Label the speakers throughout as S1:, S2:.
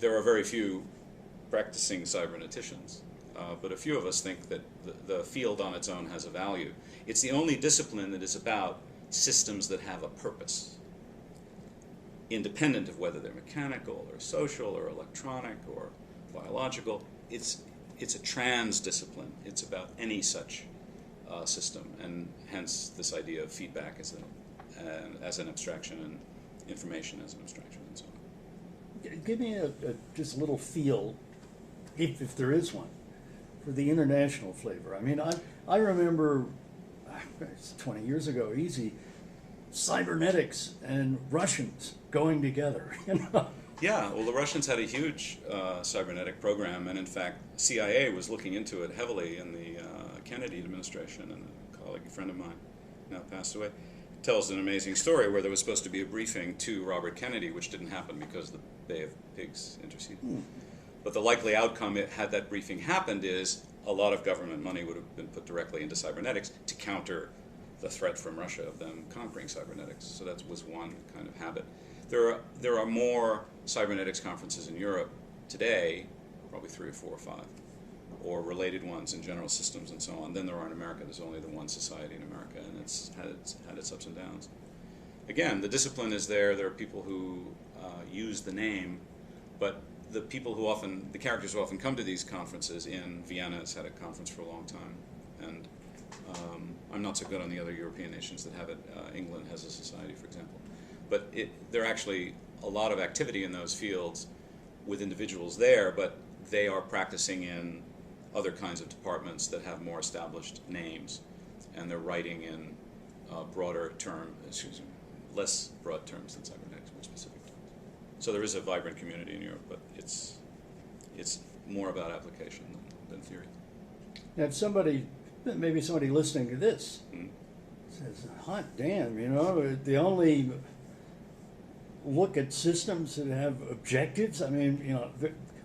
S1: there are very few practicing cyberneticians, but a few of us think that the field on its own has a value. It's the only discipline that is about systems that have a purpose, independent of whether they're mechanical or social or electronic or biological. It's a trans-discipline. It's about any such system, and hence this idea of feedback as an abstraction and information as an abstraction and so on.
S2: Give me just a little feel, if there is one, for the international flavor. I mean, I remember, it's 20 years ago, easy, cybernetics and Russians going together, you know?
S1: Yeah, well, the Russians had a huge cybernetic program, and in fact, CIA was looking into it heavily in the Kennedy administration, and a friend of mine, now passed away, tells an amazing story where there was supposed to be a briefing to Robert Kennedy, which didn't happen because the Bay of Pigs interceded. But the likely outcome, had that briefing happened, is a lot of government money would have been put directly into cybernetics to counter the threat from Russia of them conquering cybernetics. So that was one kind of habit. There are more cybernetics conferences in Europe today, probably 3 or 4 or 5, or related ones in general systems and so on, than there are in America. There's only the one society in America, and it's had its ups and downs. Again, the discipline is there. There are people who use the name, but the characters who often come to these conferences, in Vienna has had a conference for a long time, and I'm not so good on the other European nations that have it. England has a society, for example. But there are actually a lot of activity in those fields with individuals there, but they are practicing in other kinds of departments that have more established names, and they're writing in less broad terms than cybernetics, more specific terms. So there is a vibrant community in Europe, but it's more about application than theory.
S2: Now, maybe somebody listening to this says, hot damn, you know, they only look at systems that have objectives. I mean, you know,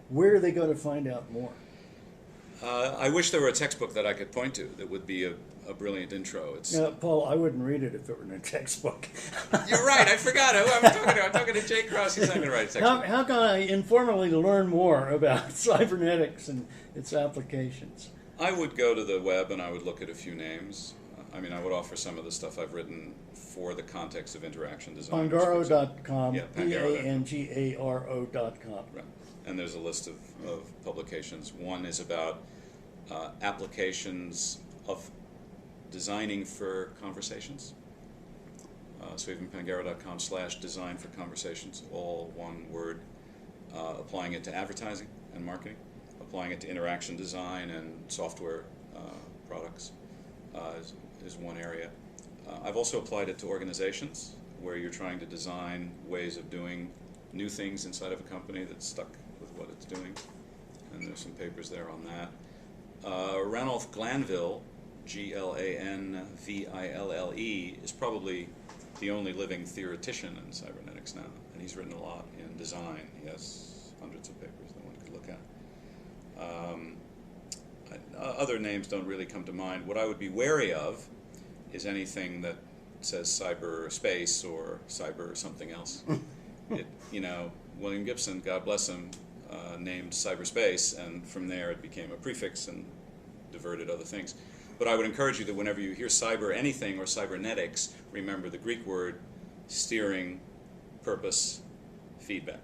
S2: where are they going to find out more?
S1: I wish there were a textbook that I could point to that would be a brilliant intro.
S2: Paul, I wouldn't read it if it were in a textbook.
S1: You're right, I forgot who I'm talking to. I'm talking to Jay Cross. He's not going to write a textbook.
S2: How can I informally learn more about cybernetics and its applications?
S1: I would go to the web and I would look at a few names. I mean, I would offer some of the stuff I've written for the context of interaction design.
S2: Pangaro.com,
S1: yeah, Pangaro.com.
S2: Pangaro.com.
S1: Right. And there's a list of publications. One is about applications of designing for conversations. So even Pangaro.com/design for conversations, all one word, applying it to advertising and marketing, applying it to interaction design and software products is one area. I've also applied it to organizations where you're trying to design ways of doing new things inside of a company that's stuck with what it's doing, and there's some papers there on that. Ranulph Glanville, Glanville, is probably the only living theoretician in cybernetics now, and he's written a lot in design. He has hundreds of papers that one could look at. Other names don't really come to mind. What I would be wary of is anything that says cyberspace or cyber something else. William Gibson, God bless him, named cyberspace, and from there it became a prefix and diverted other things. But I would encourage you that whenever you hear cyber anything or cybernetics, remember the Greek word steering, purpose, feedback.